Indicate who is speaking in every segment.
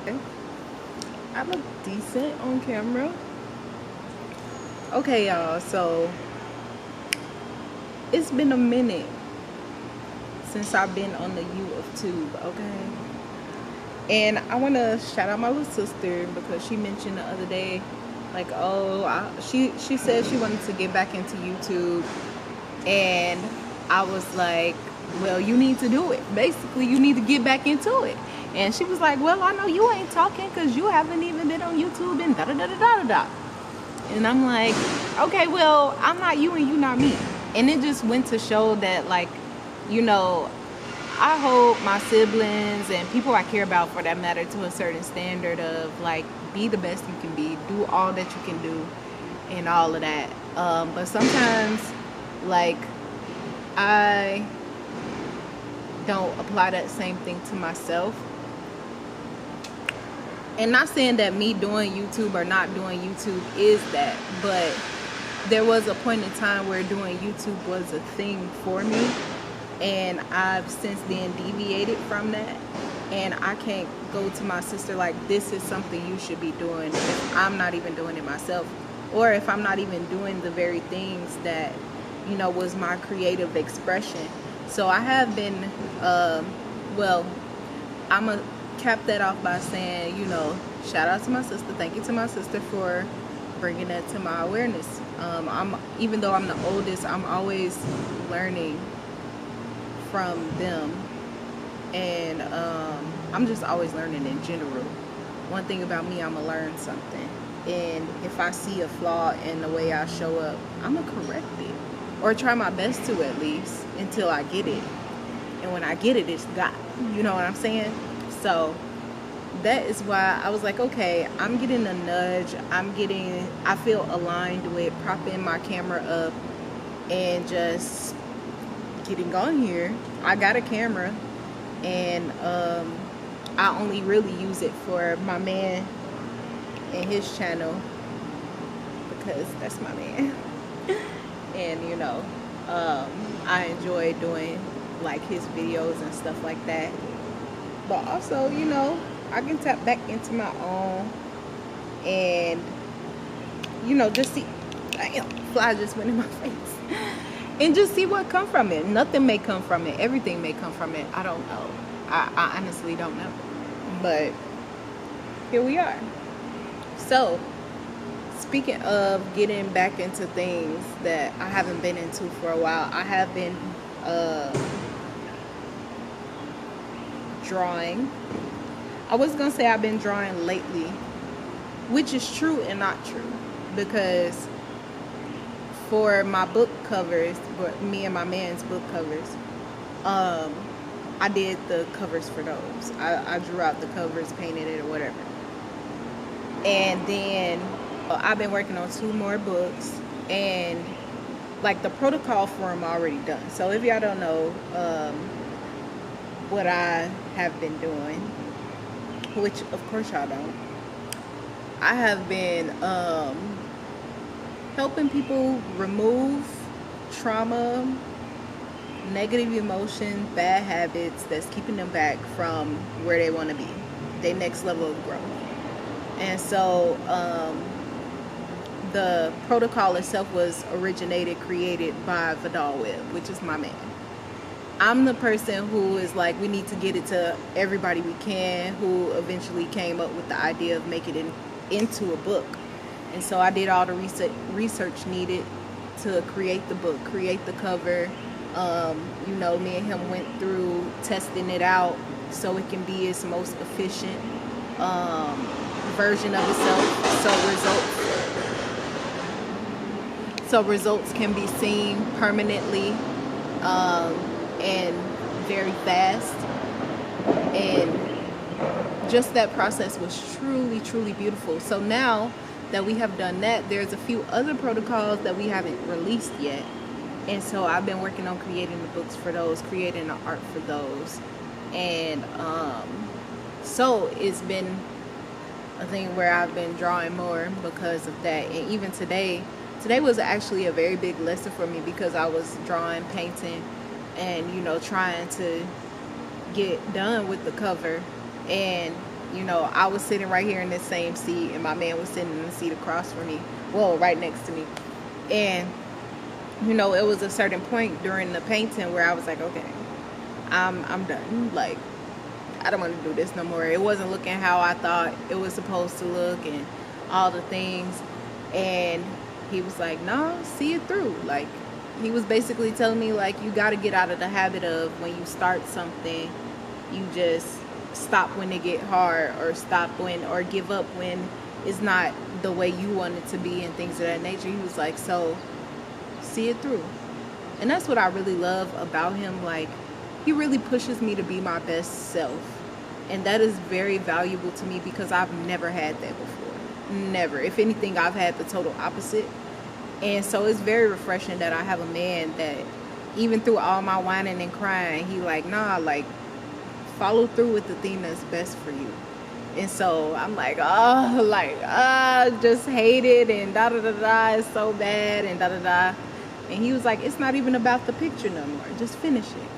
Speaker 1: Okay. I look decent on camera. Okay, y'all, so it's been a minute since I've been on the U of Tube, okay? And I want to shout out my little sister because she mentioned the other day, like, oh, she said she wanted to get back into YouTube. And I was like, well, you need to do it. Basically, you need to get back into it. And she was like, well, I know you ain't talking because you haven't even been on YouTube and da-da-da-da-da-da. And I'm like, okay, well, I'm not you and you not me. And it just went to show that, like, you know, I hold my siblings and people I care about, for that matter, to a certain standard of, like, be the best you can be, do all that you can do, and all of that. But sometimes, like, I don't apply that same thing to myself. And not saying that me doing YouTube or not doing YouTube is that, but there was a point in time where doing YouTube was a thing for me, and I've since then deviated from that. And I can't go to my sister like, this is something you should be doing, if I'm not even doing it myself, or if I'm not even doing the very things that, you know, was my creative expression. So I have been, well, I'm going to cap that off by saying, you know, shout out to my sister. Thank you to my sister for bringing that to my awareness. Even though I'm the oldest, I'm always learning from them. And I'm just always learning in general. One thing about me, I'm going to learn something. And if I see a flaw in the way I show up, I'm going to correct it. Or try my best to, at least, until I get it. And when I get it, it's got. You know what I'm saying? So that is why I was like, okay, I'm getting a nudge. I feel aligned with propping my camera up and just getting on here. I got a camera, and I only really use it for my man and his channel, because that's my man. And, you know, I enjoy doing, like, his videos and stuff like that. But also, you know, I can tap back into my own and, you know, just see, damn, fly just went in my face. And just see what come from it. Nothing may come from it. Everything may come from it. I don't know. I honestly don't know. But here we are. So, speaking of getting back into things that I haven't been into for a while, I have been drawing. I was gonna say I've been drawing lately, which is true and not true, because for my book covers, me and my man's book covers, I did the covers for those. I drew out the covers, painted it or whatever. And then I've been working on 2 more books, and like the protocol for them already done. So if y'all don't know what I have been doing, which of course y'all don't, I have been helping people remove trauma, negative emotion, bad habits that's keeping them back from where they want to be, their next level of growth. And so the protocol itself was created by Vidal Webb, which is my man. I'm the person who is like, we need to get it to everybody we can, who eventually came up with the idea of making it into a book. And so I did all the research needed to create the book, create the cover. You know, me and him went through testing it out so it can be its most efficient version of itself. So results can be seen permanently and very fast. And just that process was truly, truly beautiful. So now that we have done that, there's a few other protocols that we haven't released yet. And so I've been working on creating the books for those, creating the art for those. And so it's been a thing where I've been drawing more because of that. And even today was actually a very big lesson for me, because I was drawing, painting, and, you know, trying to get done with the cover. And You know, I was sitting right here in this same seat, and my man was sitting in the seat across from me, well, right next to me. And you know, it was a certain point during the painting where I was like, okay, I'm done. Like, I don't want to do this no more. It wasn't looking how I thought it was supposed to look and all the things. And he was like, no, see it through. Like, he was basically telling me, like, you got to get out of the habit of when you start something, you just stop when it get hard, or stop when, or give up when it's not the way you want it to be and things of that nature. He was like, so see it through. And that's what I really love about him. Like, he really pushes me to be my best self, and that is very valuable to me because I've never had that before. Never. If anything, I've had the total opposite. And so it's very refreshing that I have a man that, even through all my whining and crying, he like, nah, like, follow through with the thing that's best for you. And so I'm like, oh, like, just hate it, and da da da da, it's so bad, and da da da. And he was like, it's not even about the picture no more, just finish it.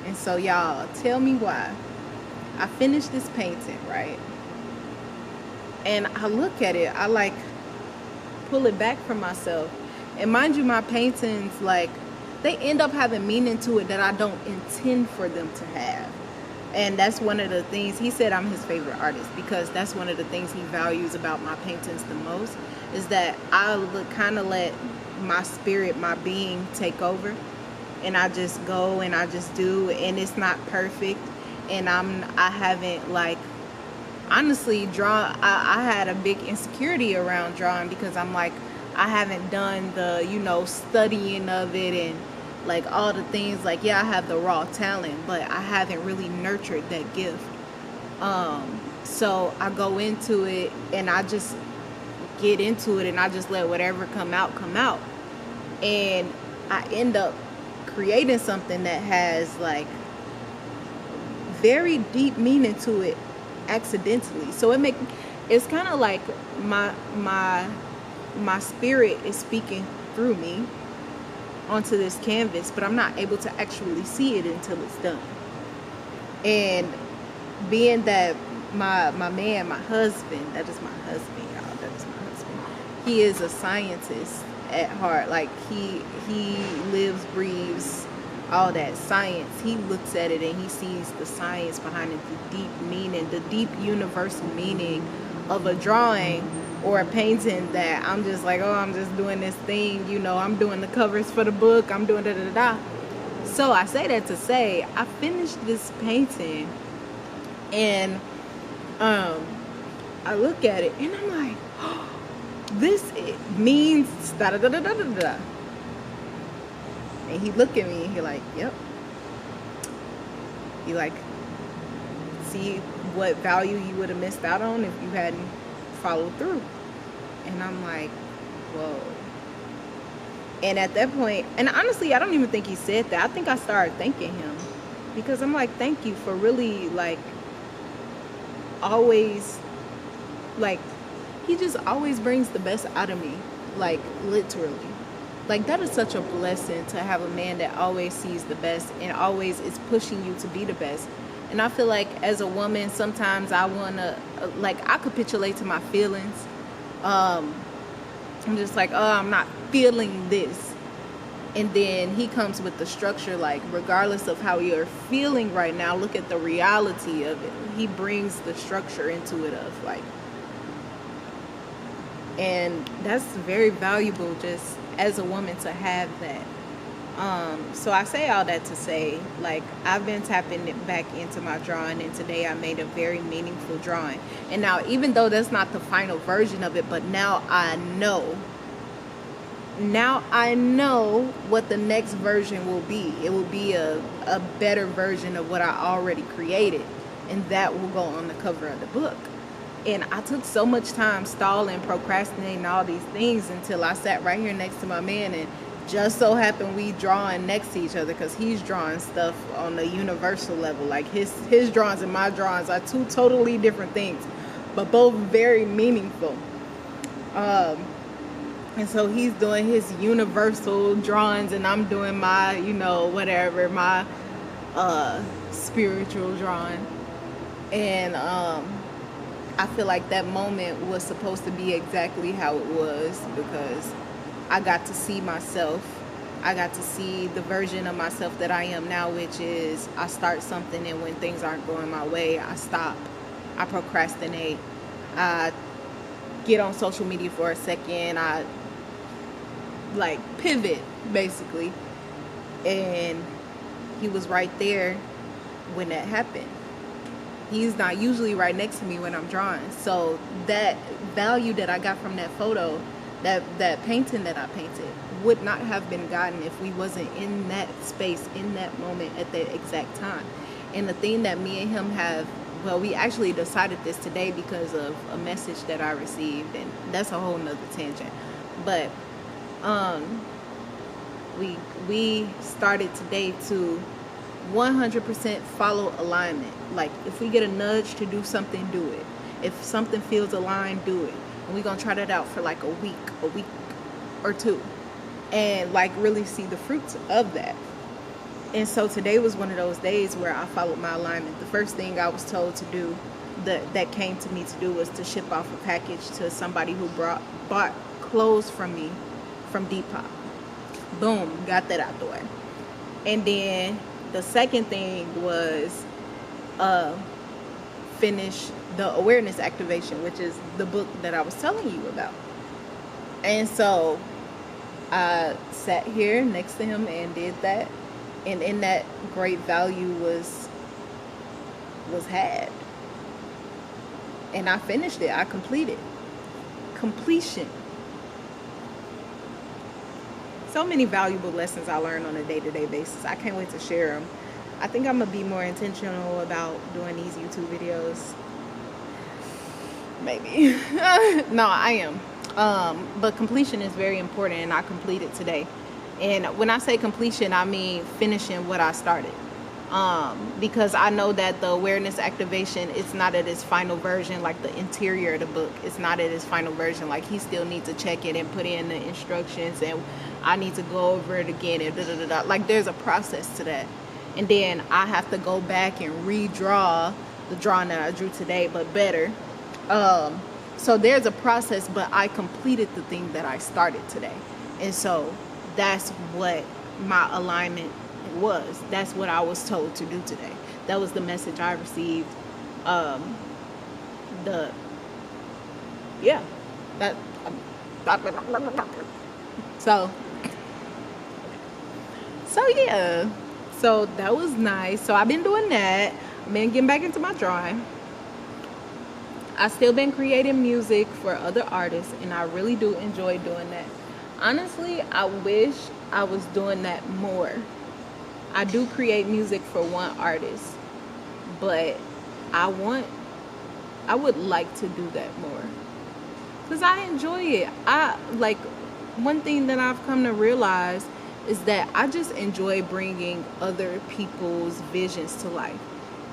Speaker 1: And so, y'all, tell me why. I finished this painting, right? And I look at it, I like pull it back from myself. And mind you, my paintings, like, they end up having meaning to it that I don't intend for them to have. And that's one of the things, he said I'm his favorite artist because that's one of the things he values about my paintings the most, is that I kind of let my spirit, my being take over, and I just go and I just do, and it's not perfect, and I haven't, like, honestly drawn, I had a big insecurity around drawing because I'm like, I haven't done the, you know, studying of it and like all the things. Like, yeah, I have the raw talent, but I haven't really nurtured that gift. So I go into it and I just get into it and I just let whatever come out. And I end up creating something that has like very deep meaning to it accidentally. So it's kind of like my spirit is speaking through me onto this canvas, but I'm not able to actually see it until it's done. And being that my man, my husband, that is my husband, y'all, that is my husband. He is a scientist at heart. Like, he lives, breathes all that science. He looks at it and he sees the science behind it, the deep meaning, the deep universal meaning of a drawing or a painting that I'm just like, oh, I'm just doing this thing, you know, I'm doing the covers for the book, I'm doing da-da-da-da. So I say that to say, I finished this painting and I look at it and I'm like, oh, this means da-da-da-da-da-da. And he looked at me and he like, yep. He like, see what value you would have missed out on if you hadn't followed through. And I'm like, whoa. And at that point, and honestly, I don't even think he said that. I think I started thanking him because I'm like, thank you for really, like, always, like, he just always brings the best out of me, like, literally. Like, that is such a blessing to have a man that always sees the best and always is pushing you to be the best. And I feel like as a woman, sometimes I want to, like, I capitulate to my feelings. I'm just like, oh, I'm not feeling this. And then he comes with the structure, like, regardless of how you're feeling right now, look at the reality of it. He brings the structure into it of, like, and that's very valuable just as a woman to have that. So I say all that to say, like, I've been tapping it back into my drawing, and today I made a very meaningful drawing. And now, even though that's not the final version of it, but now I know what the next version will be. It will be a better version of what I already created, and that will go on the cover of the book. And I took so much time stalling, procrastinating all these things until I sat right here next to my man, and just so happened we drawing next to each other because he's drawing stuff on the universal level. Like, his drawings and my drawings are two totally different things, but both very meaningful. And so he's doing his universal drawings and I'm doing my, you know, whatever, my spiritual drawing. And I feel like that moment was supposed to be exactly how it was, because I got to see myself. I got to see the version of myself that I am now, which is I start something, and when things aren't going my way, I stop. I procrastinate. I get on social media for a second. I like pivot, basically. And he was right there when that happened. He's not usually right next to me when I'm drawing. So that value that I got from that photo, that painting that I painted, would not have been gotten if we wasn't in that space, in that moment, at that exact time. And the thing that me and him have, well, we actually decided this today because of a message that I received, and that's a whole nother tangent. But we started today to 100% follow alignment. Like, if we get a nudge to do something, do it. If something feels aligned, do it. And we're gonna try that out for like a week or two, and like really see the fruits of that. And so today was one of those days where I followed my alignment. The first thing I was told to do, that came to me to do, was to ship off a package to somebody who bought clothes from me from Depop. Boom, got that out the way. And then the second thing was finish the awareness activation, which is the book that I was telling you about. And so I sat here next to him and did that. And in that, great value was had. And I finished it. I completed. Completion. So many valuable lessons I learned on a day-to-day basis. I can't wait to share them. I think I'm going to be more intentional about doing these YouTube videos. Maybe. No, I am. But completion is very important, and I completed today. And when I say completion, I mean finishing what I started. Because I know that the awareness activation, it's not at its final version. Like the interior of the book, it's not at its final version. Like, he still needs to check it and put in the instructions, and I need to go over it again, and da-da-da-da. Like, there's a process to that. And then I have to go back and redraw the drawing that I drew today, but better. So there's a process, but I completed the thing that I started today. And so that's what my alignment was. That's what I was told to do today. That was the message I received. So that was nice. So I've been doing that. I've been getting back into my drawing. I've still been creating music for other artists, and I really do enjoy doing that. Honestly, I wish I was doing that more. I do create music for one artist, but I would like to do that more, because I enjoy it. One thing that I've come to realize is that I just enjoy bringing other people's visions to life.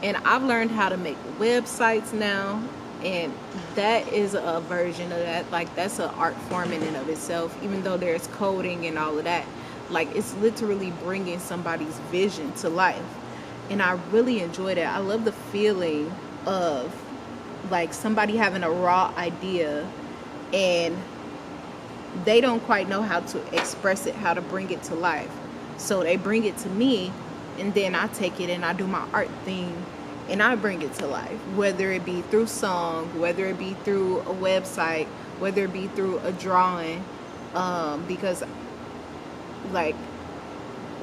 Speaker 1: And I've learned how to make websites now, and that is a version of that. Like, that's an art form in and of itself, even though there's coding and all of that. Like, it's literally bringing somebody's vision to life, and I really enjoy that. I love the feeling of like somebody having a raw idea, and they don't quite know how to express it, how to bring it to life. So they bring it to me, and then I take it and I do my art thing, and I bring it to life, whether it be through song, whether it be through a website, whether it be through a drawing, because like,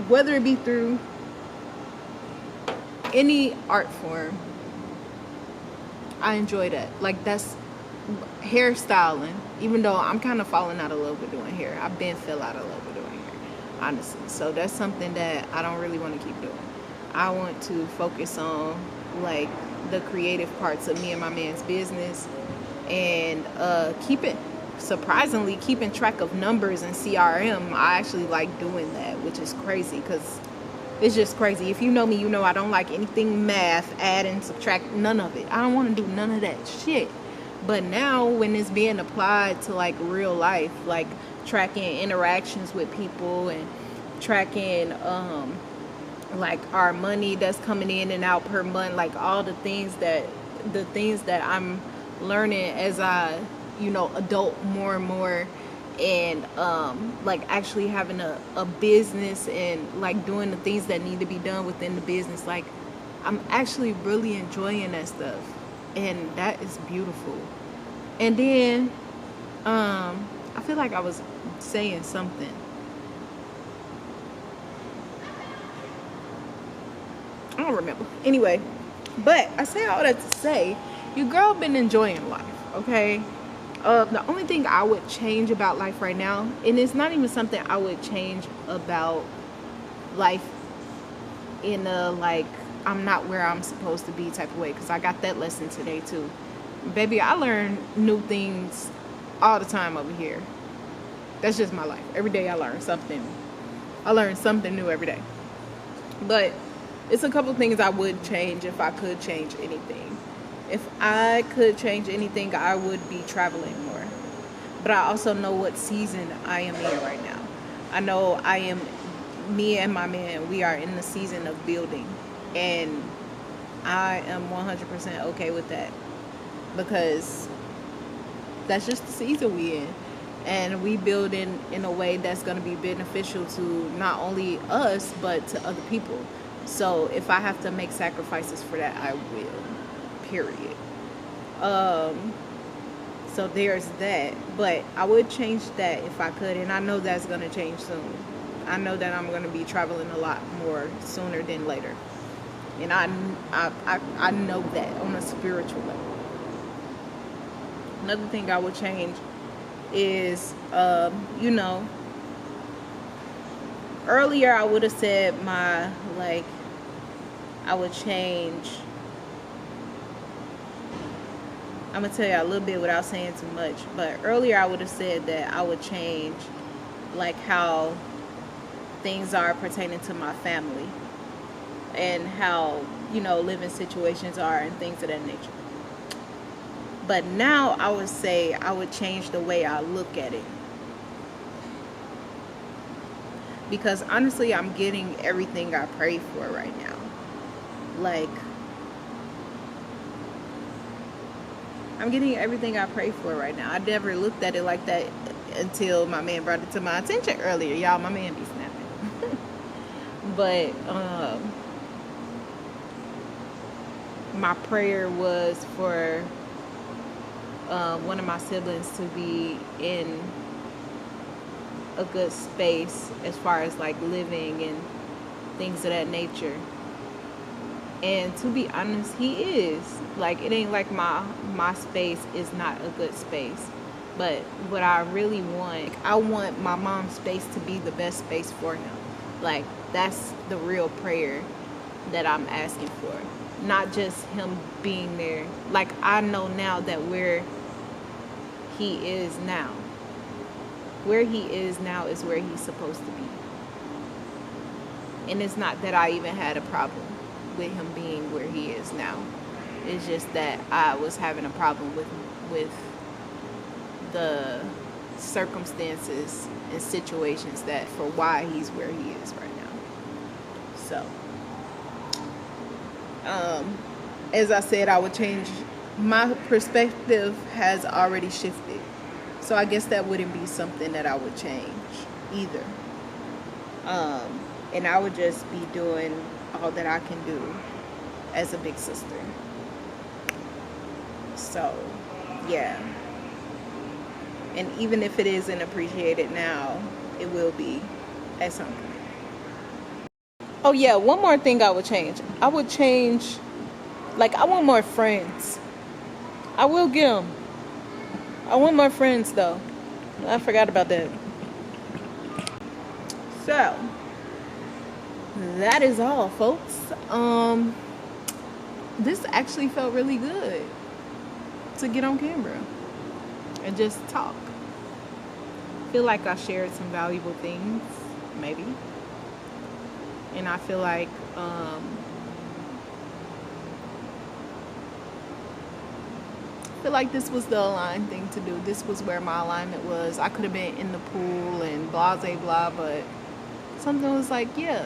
Speaker 1: whether it be through any art form, I enjoy that. Like, that's hairstyling. Even though I'm kind of falling out of love with doing hair, I've been fell out of love with doing hair, honestly. So that's something that I don't really want to keep doing. I want to focus on like the creative parts of me and my man's business, and keeping track of numbers and CRM. I actually like doing that, which is crazy, because it's just crazy. If you know me, you know I don't like anything math, add and subtract, none of it. I don't want to do none of that shit. But now, when it's being applied to like real life, like tracking interactions with people and tracking like our money that's coming in and out per month, like all the things that I'm learning as I, adult more and more, and like actually having a business and like doing the things that need to be done within the business. Like I'm actually really enjoying that stuff, and that is beautiful. And then I feel like I was saying something. I don't remember. Anyway, but I say all that to say, your girl been enjoying life, okay? The only thing I would change about life right now, and it's not even something I would change about life in a like I'm not where I'm supposed to be type of way, because I got that lesson today too. Baby, I learn new things all the time over here. That's just my life. Every day I learn something. I learn something new every day. But it's a couple things I would change if I could change anything. If I could change anything, I would be traveling more. But I also know what season I am in right now. I know me and my man, we are in the season of building. And I am 100% okay with that. Because that's just the season we in. And we build in a way that's going to be beneficial to not only us, but to other people. So if I have to make sacrifices for that, I will. Period. So there's that. But I would change that if I could. And I know that's going to change soon. I know that I'm going to be traveling a lot more sooner than later. And I know that on a spiritual level. Another thing I would change is, earlier I would have said I would change. I'm going to tell you a little bit without saying too much. But earlier I would have said that I would change like how things are pertaining to my family. And how, living situations are and things of that nature. But now I would say I would change the way I look at it. Because honestly, I'm getting everything I pray for right now. Like, I'm getting everything I pray for right now. I never looked at it like that until my man brought it to my attention earlier. Y'all, my man be snapping. But, my prayer was for one of my siblings to be in a good space as far as like living and things of that nature. And to be honest, he is. Like, it ain't like my space is not a good space. But what I really want, I want my mom's space to be the best space for him. Like, that's the real prayer that I'm asking for. Not just him being there. Like, I know now that where he is now is where he's supposed to be. And it's not that I even had a problem with him being where he is now. It's just that I was having a problem with the circumstances and situations that for why he's where he is right now. So as I said, I would change. My perspective has already shifted. So I guess that wouldn't be something that I would change either. And I would just be doing all that I can do as a big sister. So, yeah. And even if it isn't appreciated now, it will be at some point. Oh yeah, one more thing I would change. I would change, like, I want more friends. I will get them. I want more friends though. I forgot about that. So, that is all, folks. This actually felt really good to get on camera and just talk. I feel like I shared some valuable things, maybe. And I feel like this was the aligned thing to do. This was where my alignment was. I could have been in the pool and blah, blah, blah, but something was like, yeah,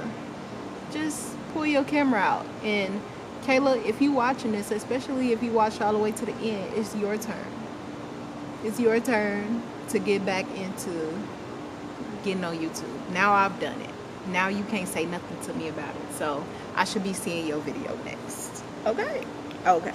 Speaker 1: just pull your camera out. And Kayla, if you watching this, especially if you watched all the way to the end, it's your turn. It's your turn to get back into getting on YouTube. Now I've done it. Now you can't say nothing to me about it. So I should be seeing your video next. Okay? Okay.